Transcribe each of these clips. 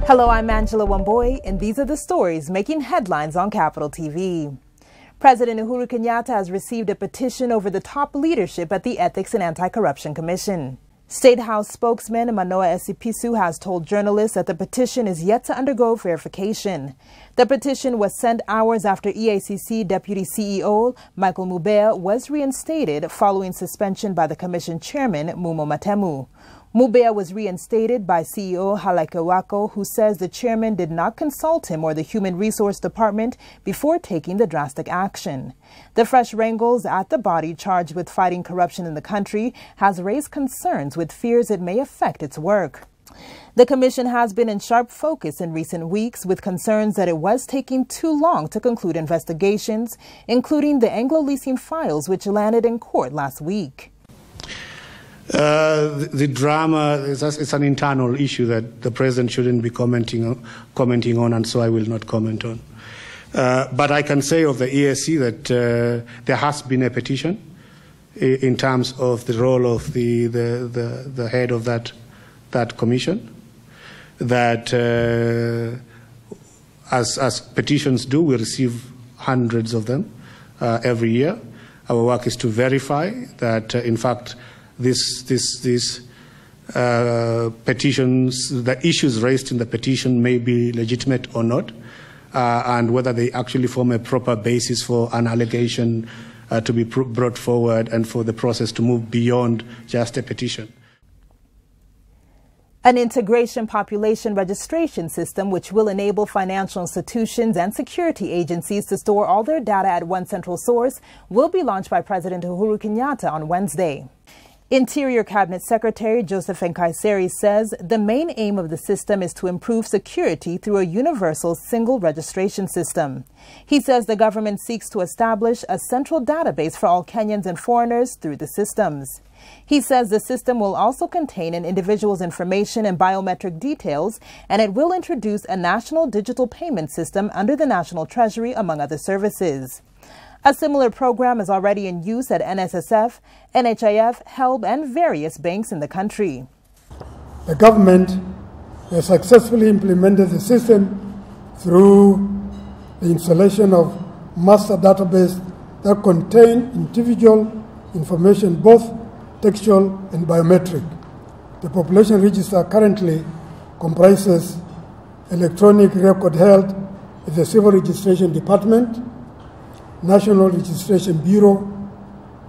Hello, I'm Angela Wamboy, and these are the stories making headlines on Capital TV. President Uhuru Kenyatta has received a petition over the top leadership at the Ethics and Anti-Corruption Commission. State House spokesman Manoa Esipisu has told journalists that the petition is yet to undergo verification. The petition was sent hours after EACC Deputy CEO Michael Mubea was reinstated following suspension by the Commission Chairman Mumo Matemu. Mubea was reinstated by CEO Halakewako, who says the chairman did not consult him or the Human Resource Department before taking the drastic action. The fresh wrangles at the body charged with fighting corruption in the country has raised concerns with fears it may affect its work. The commission has been in sharp focus in recent weeks with concerns that it was taking too long to conclude investigations, including the Anglo-Leasing files which landed in court last week. The drama it's an internal issue that the president shouldn't be commenting on, and so I will not comment on. But I can say of the EACC that there has been a petition in terms of the role of the head of that commission. That as petitions do, we receive hundreds of them every year. Our work is to verify that, in fact, these petitions, the issues raised in the petition may be legitimate or not, and whether they actually form a proper basis for an allegation to be brought forward and for the process to move beyond just a petition. An integration population registration system which will enable financial institutions and security agencies to store all their data at one central source will be launched by President Uhuru Kenyatta on Wednesday. Interior Cabinet Secretary Joseph Nkaiseri says the main aim of the system is to improve security through a universal single registration system. He says the government seeks to establish a central database for all Kenyans and foreigners through the systems. He says the system will also contain an individual's information and biometric details, and it will introduce a national digital payment system under the National Treasury, among other services. A similar program is already in use at NSSF, NHIF, HELB, and various banks in the country. The government has successfully implemented the system through the installation of master database that contain individual information, both textual and biometric. The population register currently comprises electronic record held at the Civil Registration Department, National Registration Bureau,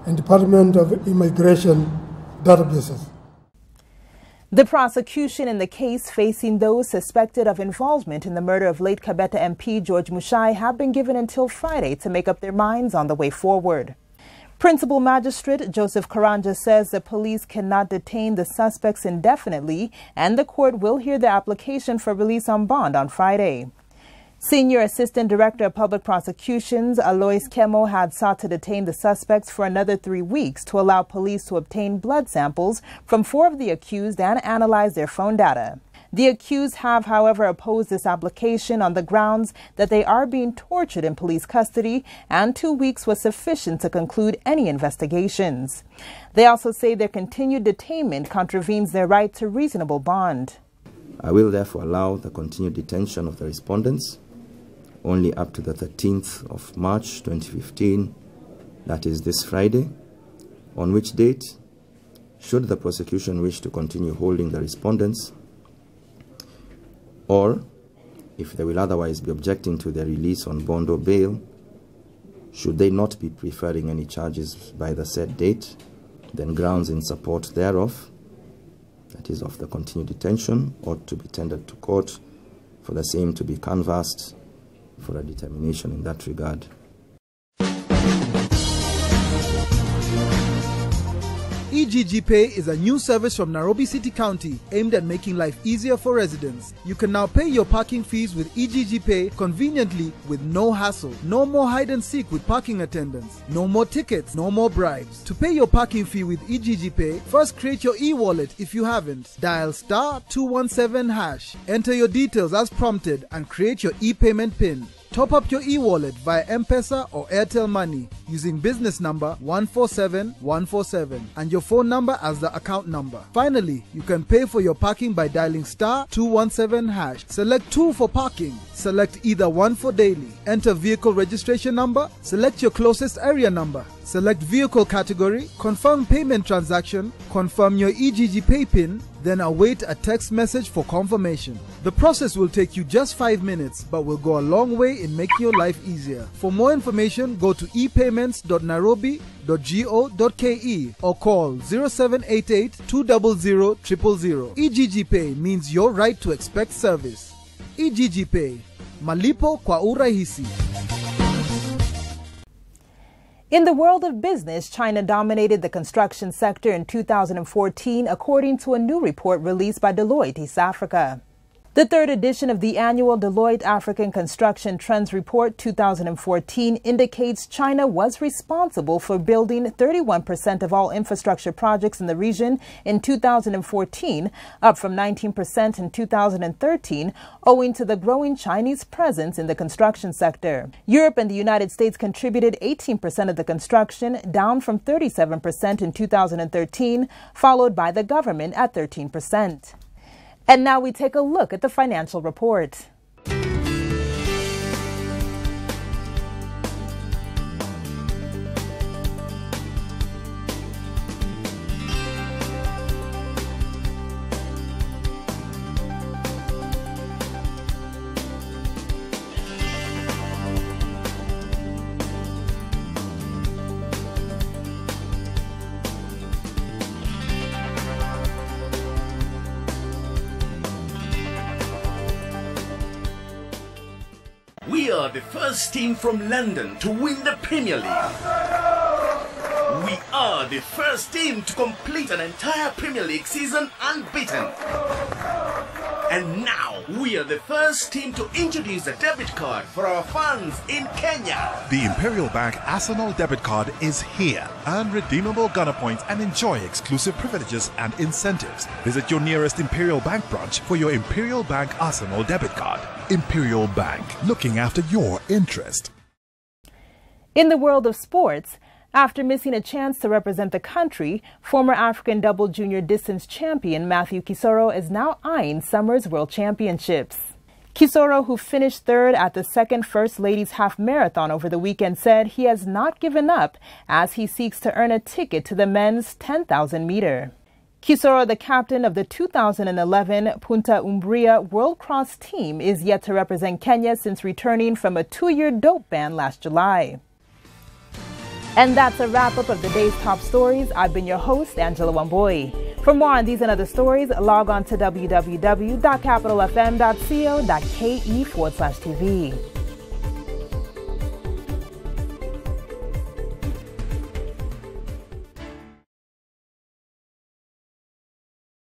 and Department of Immigration databases. The prosecution in the case facing those suspected of involvement in the murder of late Kabeta MP George Mushai have been given until Friday to make up their minds on the way forward. Principal Magistrate Joseph Karanja says the police cannot detain the suspects indefinitely, and the court will hear the application for release on bond on Friday. Senior Assistant Director of Public Prosecutions Alois Kemo had sought to detain the suspects for another 3 weeks to allow police to obtain blood samples from 4 of the accused and analyze their phone data. The accused have, however, opposed this application on the grounds that they are being tortured in police custody, and 2 weeks was sufficient to conclude any investigations. They also say their continued detainment contravenes their right to reasonable bond. I will therefore allow the continued detention of the respondents only up to the 13th of March 2015, that is this Friday, on which date, should the prosecution wish to continue holding the respondents, or if they will otherwise be objecting to their release on bond or bail, should they not be preferring any charges by the said date, then grounds in support thereof, that is of the continued detention, ought to be tendered to court for the same to be canvassed for a determination in that regard. EGG Pay is a new service from Nairobi City County aimed at making life easier for residents. You can now pay your parking fees with EGG Pay conveniently with no hassle. No more hide and seek with parking attendants. No more tickets, no more bribes. To pay your parking fee with EGG Pay, first create your e-wallet if you haven't. Dial *217#. Enter your details as prompted and create your e-payment PIN. Top up your e-wallet via M-Pesa or Airtel Money using business number 147147 and your phone number as the account number. Finally, you can pay for your parking by dialing *217#. Select 2 for parking. Select either 1 for daily. Enter vehicle registration number. Select your closest area number. Select vehicle category. Confirm payment transaction. Confirm your EGG Pay PIN. Then await a text message for confirmation. The process will take you just 5 minutes but will go a long way in making your life easier. For more information, go to epayments.nairobi.go.ke or call 0788 200 000. EGG Pay means your right to expect service. EGG Pay, malipo kwa urahisi. In the world of business, China dominated the construction sector in 2014, according to a new report released by Deloitte East Africa. The third edition of the annual Deloitte African Construction Trends Report 2014 indicates China was responsible for building 31% of all infrastructure projects in the region in 2014, up from 19% in 2013, owing to the growing Chinese presence in the construction sector. Europe and the United States contributed 18% of the construction, down from 37% in 2013, followed by the government at 13%. And now we take a look at the financial report. We are the first team from London to win the Premier League. We are the first team to complete an entire Premier League season unbeaten. And now, we are the first team to introduce a debit card for our fans in Kenya. The Imperial Bank Arsenal debit card is here. Earn redeemable Ghana points and enjoy exclusive privileges and incentives. Visit your nearest Imperial Bank branch for your Imperial Bank Arsenal debit card. Imperial Bank, looking after your interest. In the world of sports, after missing a chance to represent the country, former African double junior distance champion Matthew Kisoro is now eyeing Summer's World Championships. Kisoro, who finished third at the second First Ladies Half Marathon over the weekend, said he has not given up as he seeks to earn a ticket to the men's 10,000 meter. Kisoro, the captain of the 2011 Punta Umbria World Cross team, is yet to represent Kenya since returning from a 2-year dope ban last July. And that's a wrap-up of the day's top stories. I've been your host, Angela Wamboi. For more on these and other stories, log on to www.capitalfm.co.ke/TV.